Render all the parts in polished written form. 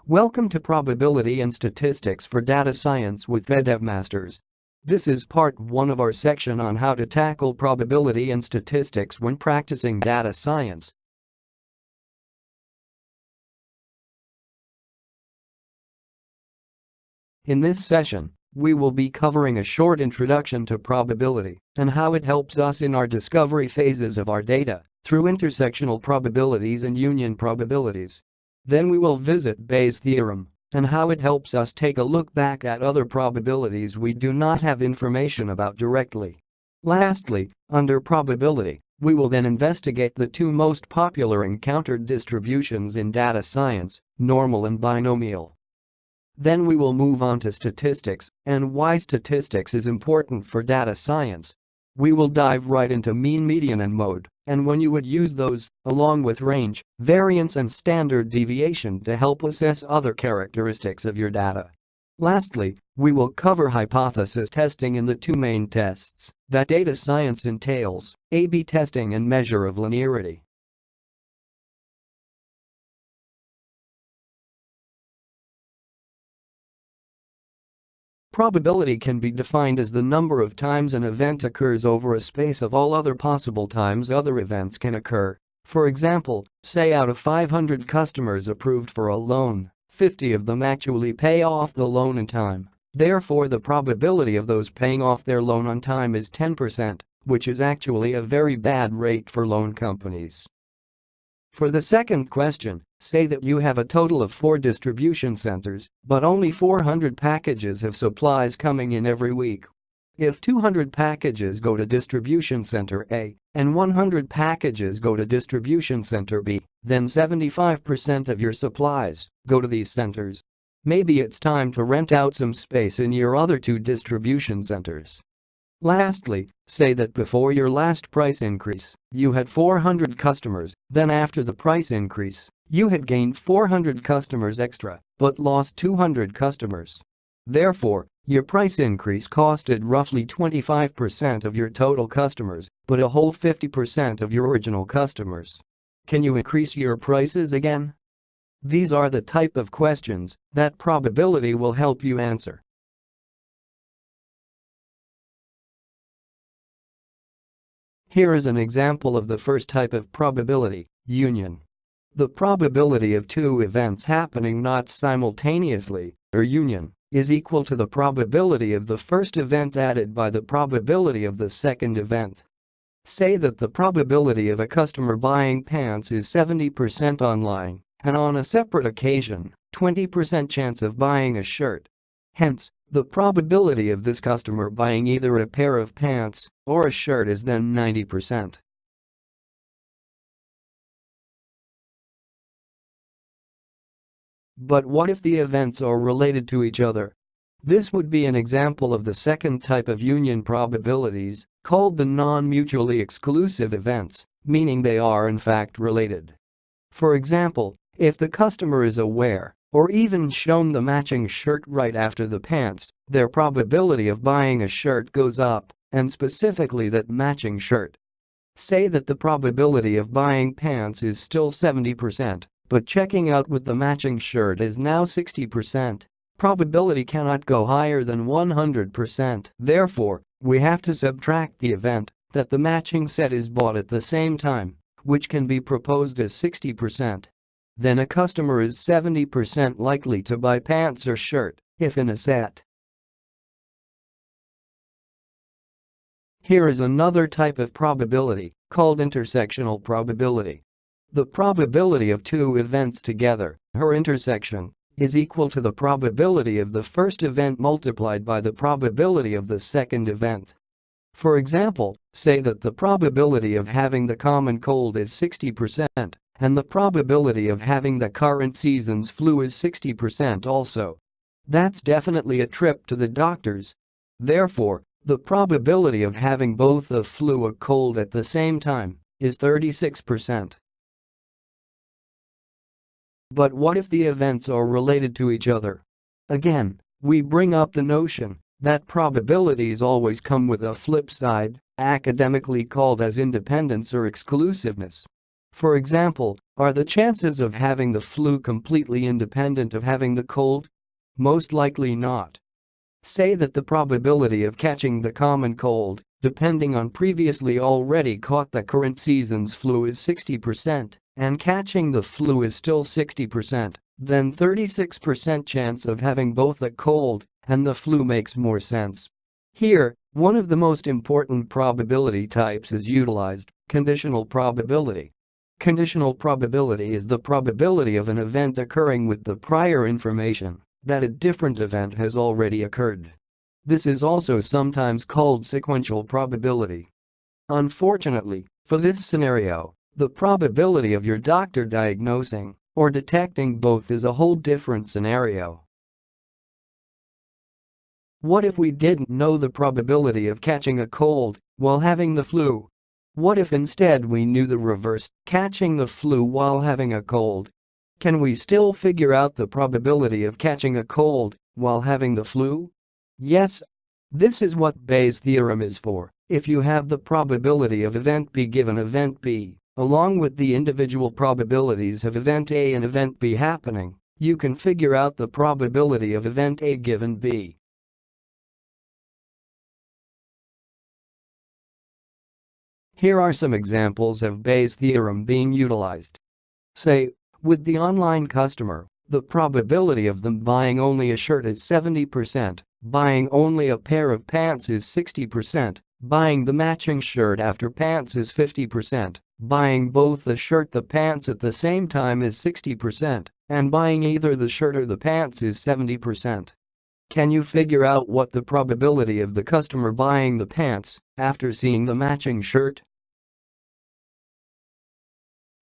Welcome to Probability and Statistics for Data Science with TheDevMasters. This is part 1 of our section on how to tackle probability and statistics when practicing data science. In this session, we will be covering a short introduction to probability and how it helps us in our discovery phases of our data through intersectional probabilities and union probabilities. Then we will visit Bayes' theorem and how it helps us take a look back at other probabilities we do not have information about directly. Lastly, under probability, we will then investigate the two most popular encountered distributions in data science, normal and binomial. Then we will move on to statistics and why statistics is important for data science. We will dive right into mean, median and mode, and when you would use those, along with range, variance and standard deviation to help assess other characteristics of your data. Lastly, we will cover hypothesis testing in the two main tests that data science entails, A/B testing and measure of linearity. Probability can be defined as the number of times an event occurs over a space of all other possible times other events can occur. For example, say out of 500 customers approved for a loan, 50 of them actually pay off the loan in time. Therefore, the probability of those paying off their loan on time is 10%, which is actually a very bad rate for loan companies. For the second question, say that you have a total of 4 distribution centers, but only 400 packages have supplies coming in every week. If 200 packages go to distribution center A and 100 packages go to distribution center B, then 75% of your supplies go to these centers. Maybe it's time to rent out some space in your other 2 distribution centers. Lastly, say that before your last price increase, you had 400 customers, then after the price increase, you had gained 400 customers extra, but lost 200 customers. Therefore, your price increase costed roughly 25% of your total customers, but a whole 50% of your original customers. Can you increase your prices again? These are the type of questions that probability will help you answer. Here is an example of the first type of probability, union. The probability of 2 events happening not simultaneously, or union, is equal to the probability of the first event added by the probability of the second event. Say that the probability of a customer buying pants is 70% online, and on a separate occasion, 20% chance of buying a shirt. Hence, the probability of this customer buying either a pair of pants or a shirt is then 90%. But what if the events are related to each other? This would be an example of the second type of union probabilities, called the non-mutually exclusive events, meaning they are in fact related. For example, if the customer is aware or even shown the matching shirt right after the pants, their probability of buying a shirt goes up, and specifically that matching shirt. Say that the probability of buying pants is still 70%, but checking out with the matching shirt is now 60%. Probability cannot go higher than 100%. Therefore, we have to subtract the event that the matching set is bought at the same time, which can be proposed as 60%. Then a customer is 70% likely to buy pants or shirt if in a set. Here is another type of probability called intersectional probability. The probability of 2 events together, or intersection, is equal to the probability of the first event multiplied by the probability of the second event. For example, say that the probability of having the common cold is 60%. And the probability of having the current season's flu is 60% also. That's definitely a trip to the doctor's. Therefore, the probability of having both the flu or cold at the same time is 36%. But what if the events are related to each other? Again, we bring up the notion that probabilities always come with a flip side, academically called as independence or exclusiveness. For example, Are the chances of having the flu completely independent of having the cold? Most likely not. Say that the probability of catching the common cold, depending on previously already caught the current season's flu, is 60%, and catching the flu is still 60%, then 36% chance of having both the cold and the flu makes more sense. Here, one of the most important probability types is utilized: conditional probability. Conditional probability is the probability of an event occurring with the prior information that a different event has already occurred. This is also sometimes called sequential probability. Unfortunately, for this scenario, the probability of your doctor diagnosing or detecting both is a whole different scenario. What if we didn't know the probability of catching a cold while having the flu? What if instead we knew the reverse, catching the flu while having a cold? Can we still figure out the probability of catching a cold while having the flu? Yes. This is what Bayes' theorem is for. If you have the probability of event B given event B, along with the individual probabilities of event A and event B happening, you can figure out the probability of event A given B. Here are some examples of Bayes' theorem being utilized. Say, with the online customer, the probability of them buying only a shirt is 70%, buying only a pair of pants is 60%, buying the matching shirt after pants is 50%, buying both the shirt and the pants at the same time is 60%, and buying either the shirt or the pants is 70%. Can you figure out what the probability of the customer buying the pants after seeing the matching shirt?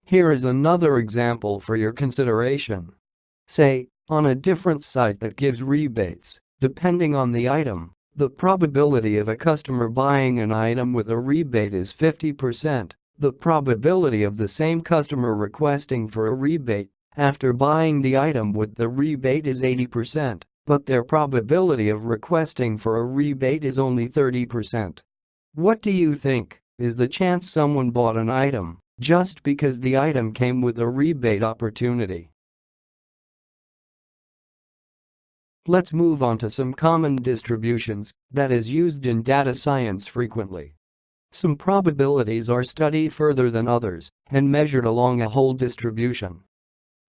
Here is another example for your consideration. Say, on a different site that gives rebates, depending on the item, the probability of a customer buying an item with a rebate is 50%. The probability of the same customer requesting for a rebate after buying the item with the rebate is 80%, but their probability of requesting for a rebate is only 30%. What do you think is the chance someone bought an item just because the item came with a rebate opportunity? Let's move on to some common distributions that is used in data science frequently. Some probabilities are studied further than others and measured along a whole distribution.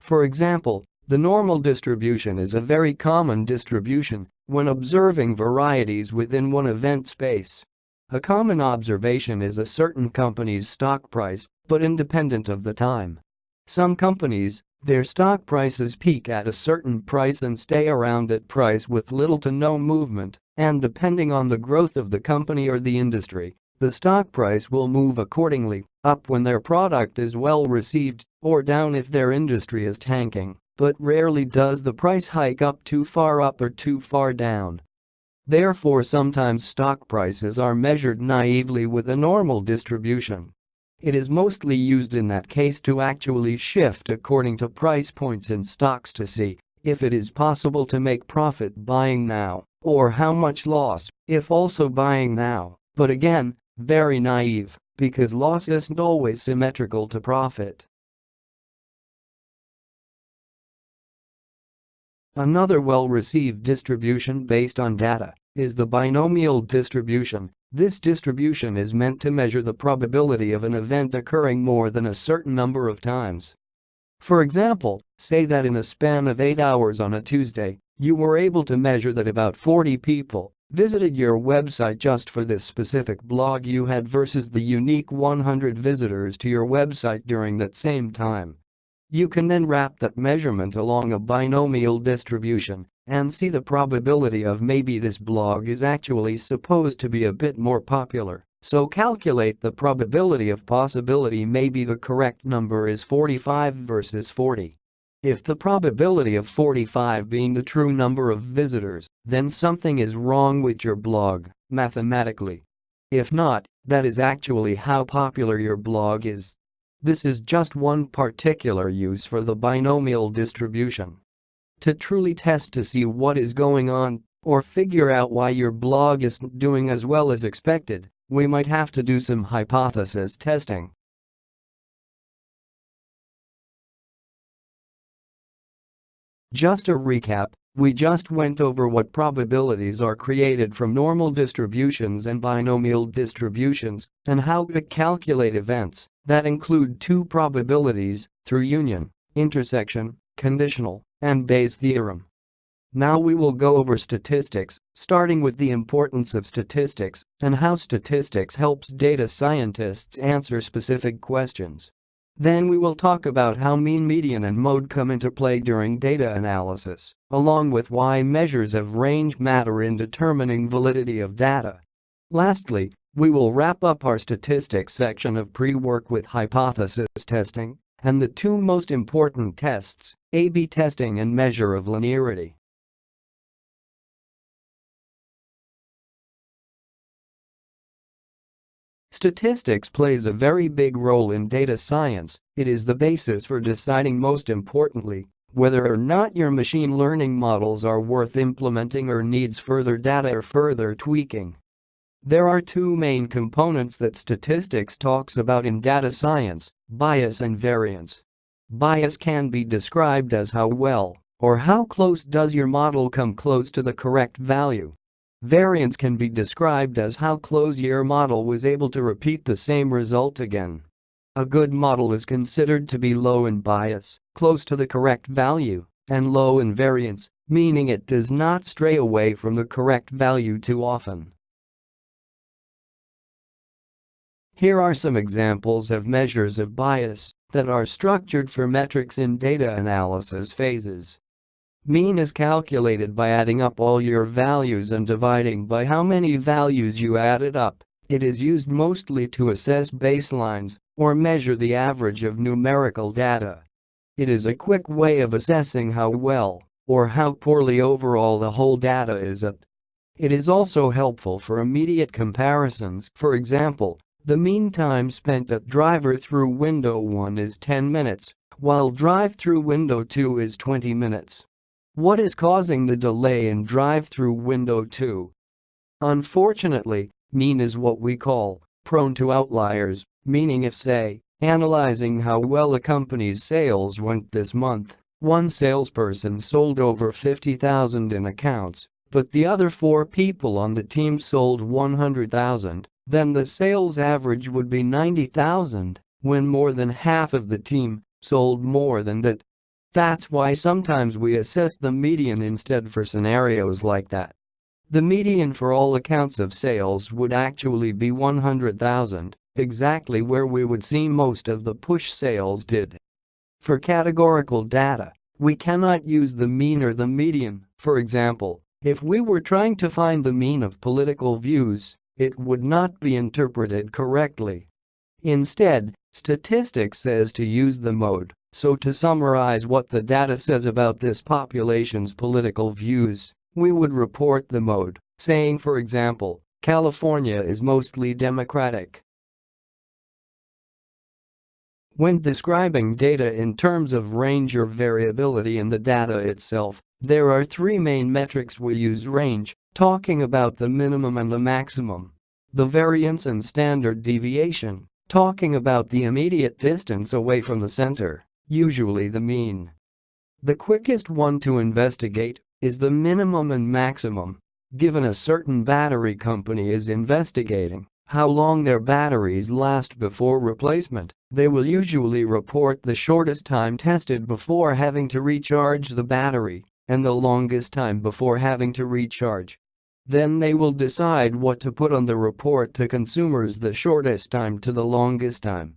For example, the normal distribution is a very common distribution when observing varieties within one event space. A common observation is a certain company's stock price, but independent of the time. Some companies, their stock prices peak at a certain price and stay around that price with little to no movement, and depending on the growth of the company or the industry, the stock price will move accordingly, up when their product is well received, or down if their industry is tanking, but rarely does the price hike up too far up or too far down. Therefore, sometimes stock prices are measured naively with a normal distribution. It is mostly used in that case to actually shift according to price points in stocks to see if it is possible to make profit buying now, or how much loss if also buying now, but again, very naive, because loss isn't always symmetrical to profit. Another well-received distribution based on data is the binomial distribution. This distribution is meant to measure the probability of an event occurring more than a certain number of times. For example, say that in a span of 8 hours on a Tuesday, you were able to measure that about 40 people visited your website just for this specific blog you had versus the unique 100 visitors to your website during that same time. You can then wrap that measurement along a binomial distribution and see the probability of maybe this blog is actually supposed to be a bit more popular, so calculate the probability of possibility maybe the correct number is 45 versus 40. If the probability of 45 being the true number of visitors, then something is wrong with your blog, mathematically. If not, that is actually how popular your blog is. This is just one particular use for the binomial distribution. To truly test to see what is going on or figure out why your blog isn't doing as well as expected, we might have to do some hypothesis testing. Just a recap, we just went over what probabilities are created from normal distributions and binomial distributions and how to calculate events that include two probabilities through union, intersection, conditional, and Bayes' theorem. Now we will go over statistics, starting with the importance of statistics and how statistics helps data scientists answer specific questions. Then we will talk about how mean, median and mode come into play during data analysis, along with why measures of range matter in determining validity of data. Lastly, we will wrap up our statistics section of pre-work with hypothesis testing and the two most important tests, A/B testing and measure of linearity. Statistics plays a very big role in data science. It is the basis for deciding, most importantly, whether or not your machine learning models are worth implementing or needs further data or further tweaking. There are two main components that statistics talks about in data science: bias and variance. Bias can be described as how well or how close does your model come close to the correct value. Variance can be described as how close your model was able to repeat the same result again. A good model is considered to be low in bias, close to the correct value, and low in variance, meaning it does not stray away from the correct value too often. Here are some examples of measures of bias that are structured for metrics in data analysis phases. Mean is calculated by adding up all your values and dividing by how many values you added up. It is used mostly to assess baselines or measure the average of numerical data. It is a quick way of assessing how well or how poorly overall the whole data is at. It is also helpful for immediate comparisons. For example, the mean time spent at drive-through window 1 is 10 minutes, while drive-through window 2 is 20 minutes. What is causing the delay in drive-through window 2? Unfortunately, mean is what we call prone to outliers, meaning if, say, analyzing how well a company's sales went this month, one salesperson sold over 50,000 in accounts, but the other 4 people on the team sold 100,000, then the sales average would be 90,000 when more than half of the team sold more than that. That's why sometimes we assess the median instead for scenarios like that. The median for all accounts of sales would actually be 100,000, exactly where we would see most of the push sales did. For categorical data, we cannot use the mean or the median. For example, if we were trying to find the mean of political views, it would not be interpreted correctly. Instead, statistics says to use the mode. So to summarize what the data says about this population's political views, we would report the mode, saying, for example, California is mostly Democratic. When describing data in terms of range or variability in the data itself, there are 3 main metrics we use: range, talking about the minimum and the maximum; the variance and standard deviation, talking about the immediate distance away from the center, usually the mean. The quickest one to investigate is the minimum and maximum. Given a certain battery company is investigating how long their batteries last before replacement, they will usually report the shortest time tested before having to recharge the battery and the longest time before having to recharge. Then they will decide what to put on the report to consumers: the shortest time to the longest time.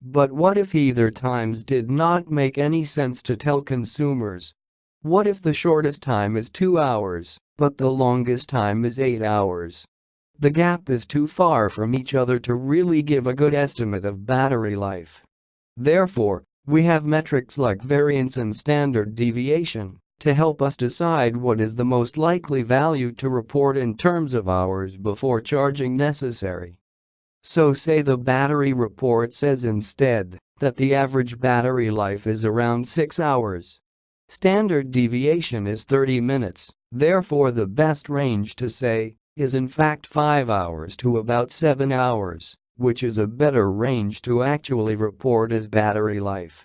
But what if either times did not make any sense to tell consumers? What if the shortest time is 2 hours, but the longest time is 8 hours? The gap is too far from each other to really give a good estimate of battery life. Therefore, we have metrics like variance and standard deviation to help us decide what is the most likely value to report in terms of hours before charging necessary. So say the battery report says instead that the average battery life is around 6 hours. Standard deviation is 30 minutes, therefore the best range to say is in fact 5 hours to about 7 hours, which is a better range to actually report as battery life.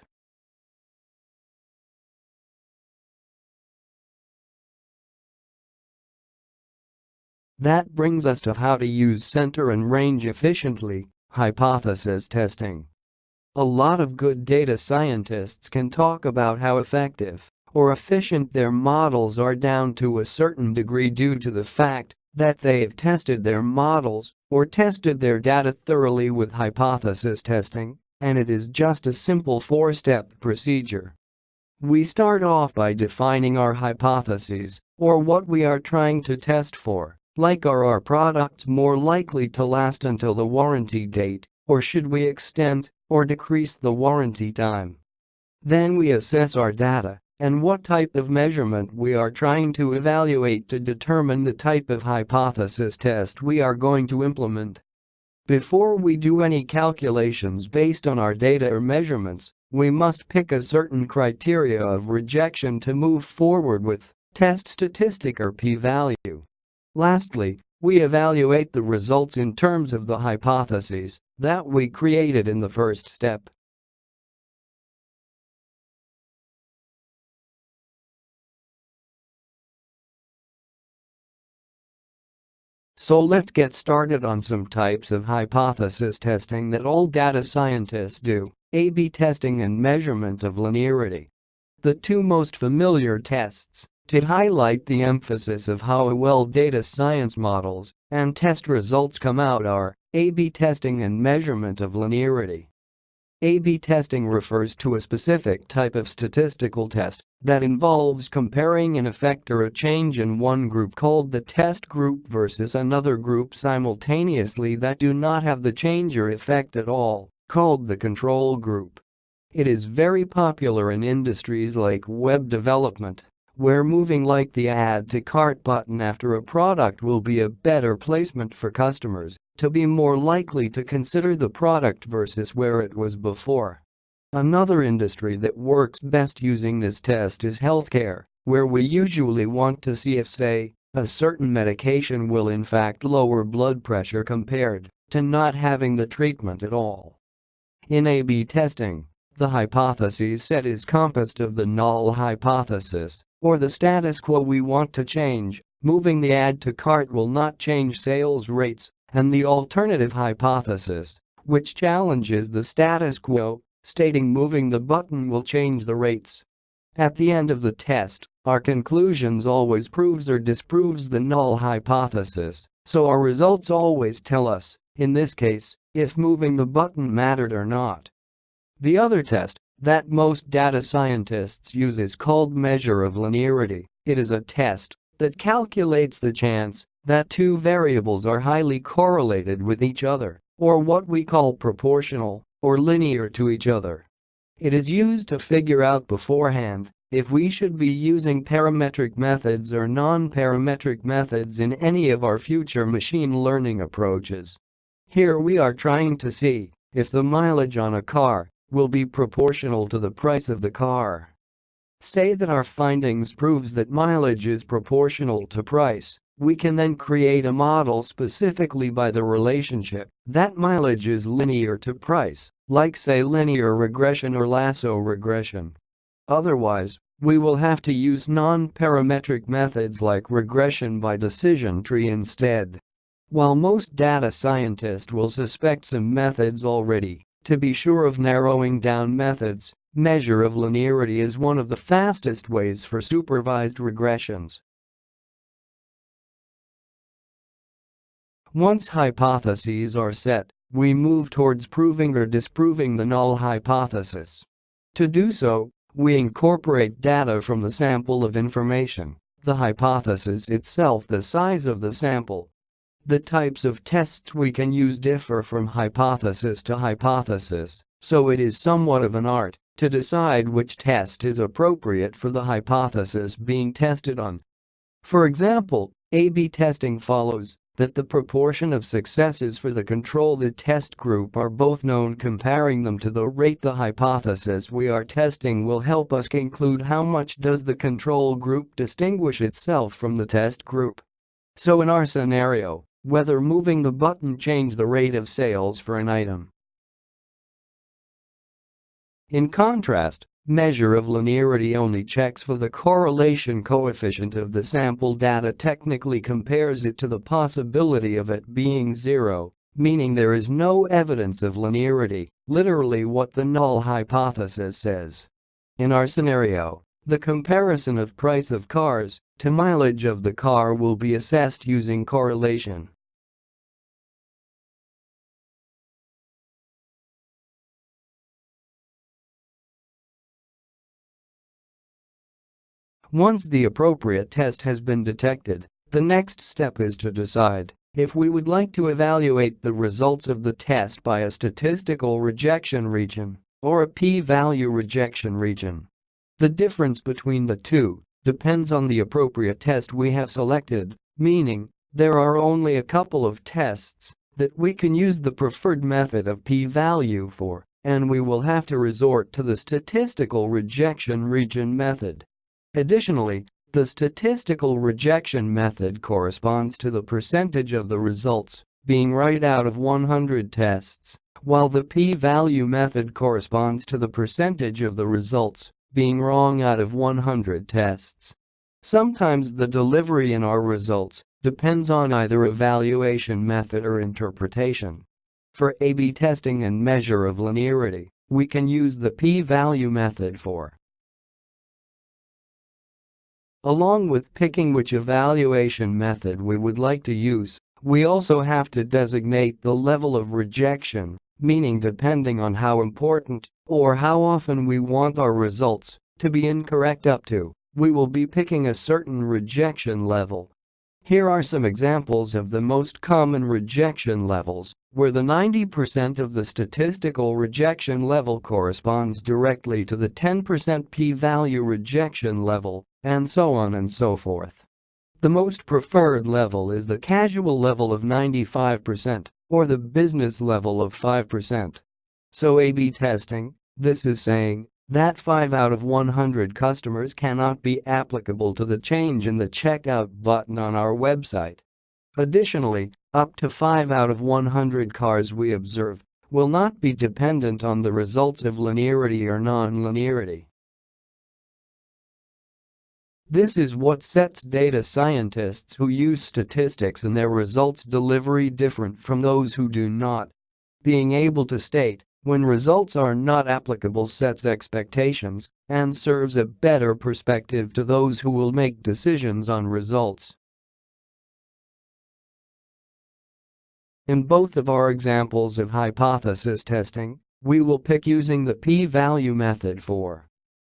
That brings us to how to use center and range efficiently, hypothesis testing. A lot of good data scientists can talk about how effective or efficient their models are down to a certain degree due to the fact that they have tested their models or tested their data thoroughly with hypothesis testing, and it is just a simple four-step procedure. We start off by defining our hypotheses, or what we are trying to test for, like are our products more likely to last until the warranty date, or should we extend or decrease the warranty time? Then we assess our data and what type of measurement we are trying to evaluate to determine the type of hypothesis test we are going to implement. Before we do any calculations based on our data or measurements, we must pick a certain criteria of rejection to move forward with, test statistic or p-value. Lastly, we evaluate the results in terms of the hypotheses that we created in the first step. So let's get started on some types of hypothesis testing that all data scientists do: A/B testing and measurement of linearity. The two most familiar tests to highlight the emphasis of how well data science models and test results come out are A/B testing and measurement of linearity. A/B testing refers to a specific type of statistical test that involves comparing an effect or a change in one group called the test group versus another group simultaneously that do not have the change or effect at all, called the control group. It is very popular in industries like web development, where moving like the add to cart button after a product will be a better placement for customers to be more likely to consider the product versus where it was before. Another industry that works best using this test is healthcare, where we usually want to see if, say, a certain medication will in fact lower blood pressure compared to not having the treatment at all. In A/B testing, the hypothesis set is composed of the null hypothesis, or the status quo we want to change, moving the add to cart will not change sales rates, and the alternative hypothesis, which challenges the status quo, stating moving the button will change the rates. At the end of the test, our conclusions always proves or disproves the null hypothesis, so our results always tell us, in this case, if moving the button mattered or not. The other test that most data scientists use is called measure of linearity. It is a test that calculates the chance that two variables are highly correlated with each other, or what we call proportional or linear to each other. It is used to figure out beforehand if we should be using parametric methods or non-parametric methods in any of our future machine learning approaches. Here we are trying to see if the mileage on a car will be proportional to the price of the car. Say that our findings proves that mileage is proportional to price. We can then create a model specifically by the relationship that mileage is linear to price, like say linear regression or lasso regression. Otherwise, we will have to use non-parametric methods like regression by decision tree instead. While most data scientists will suspect some methods already, to be sure of narrowing down methods, measure of linearity is one of the fastest ways for supervised regressions. Once hypotheses are set, we move towards proving or disproving the null hypothesis. To do so, we incorporate data from the sample of information, the hypothesis itself, the size of the sample. The types of tests we can use differ from hypothesis to hypothesis, so it is somewhat of an art to decide which test is appropriate for the hypothesis being tested on. For example, A/B testing follows that the proportion of successes for the control the test group are both known. Comparing them to the rate the hypothesis we are testing will help us conclude how much does the control group distinguish itself from the test group. So in our scenario, whether moving the button change the rate of sales for an item. In contrast, measure of linearity only checks for the correlation coefficient of the sample data, technically compares it to the possibility of it being zero, meaning there is no evidence of linearity, literally what the null hypothesis says. In our scenario, the comparison of price of cars to mileage of the car will be assessed using correlation. Once the appropriate test has been detected, the next step is to decide if we would like to evaluate the results of the test by a statistical rejection region or a p-value rejection region. The difference between the two depends on the appropriate test we have selected, meaning there are only a couple of tests that we can use the preferred method of p-value for, and we will have to resort to the statistical rejection region method. Additionally, the statistical rejection method corresponds to the percentage of the results being right out of 100 tests, while the p-value method corresponds to the percentage of the results being wrong out of 100 tests. Sometimes the delivery in our results depends on either evaluation method or interpretation. For A/B testing and measure of linearity, we can use the p-value method for. Along with picking which evaluation method we would like to use, we also have to designate the level of rejection, meaning depending on how important or how often we want our results to be incorrect up to, we will be picking a certain rejection level. Here are some examples of the most common rejection levels, where the 90% of the statistical rejection level corresponds directly to the 10% p-value rejection level, and so on and so forth. The most preferred level is the casual level of 95%, or the business level of 5%. So A/B testing, this is saying that 5 out of 100 customers cannot be applicable to the change in the checkout button on our website. Additionally, up to 5 out of 100 cars we observe will not be dependent on the results of linearity or non-linearity. This is what sets data scientists who use statistics in their results delivery different from those who do not. Being able to state when results are not applicable sets expectations and serves a better perspective to those who will make decisions on results. In both of our examples of hypothesis testing, we will pick using the p-value method for.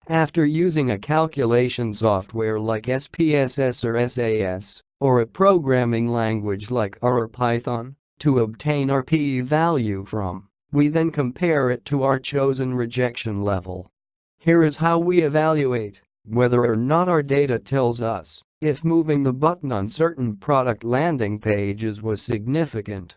After using a calculation software like SPSS or SAS, or a programming language like R or Python, to obtain our p-value from, we then compare it to our chosen rejection level. Here is how we evaluate whether or not our data tells us if moving the button on certain product landing pages was significant.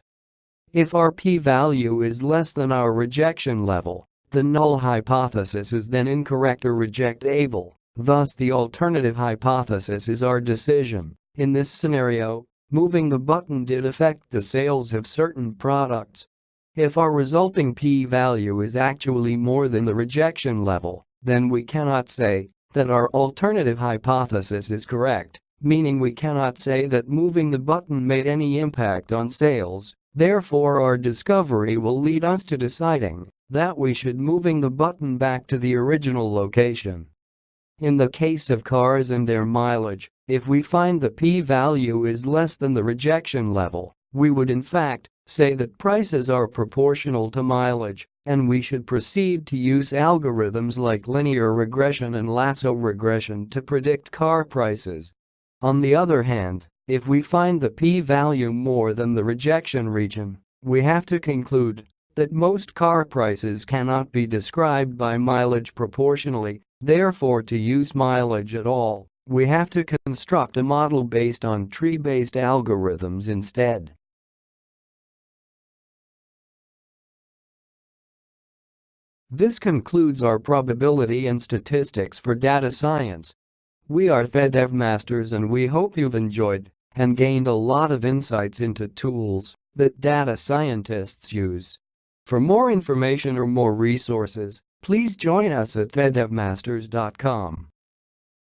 If our p-value is less than our rejection level, the null hypothesis is then incorrect or rejectable, thus the alternative hypothesis is our decision. In this scenario, moving the button did affect the sales of certain products. If our resulting p-value is actually more than the rejection level, then we cannot say that our alternative hypothesis is correct, meaning we cannot say that moving the button made any impact on sales. Therefore, our discovery will lead us to deciding that we should moving the button back to the original location. In the case of cars and their mileage, if we find the p-value is less than the rejection level, we would in fact say that prices are proportional to mileage, and we should proceed to use algorithms like linear regression and lasso regression to predict car prices. On the other hand, if we find the p-value more than the rejection region, we have to conclude that most car prices cannot be described by mileage proportionally. Therefore, to use mileage at all, we have to construct a model based on tree-based algorithms instead. This concludes our probability and statistics for data science. We are the DevMasters and we hope you've enjoyed and gained a lot of insights into tools that data scientists use. For more information or more resources, Please join us at thedevmasters.com.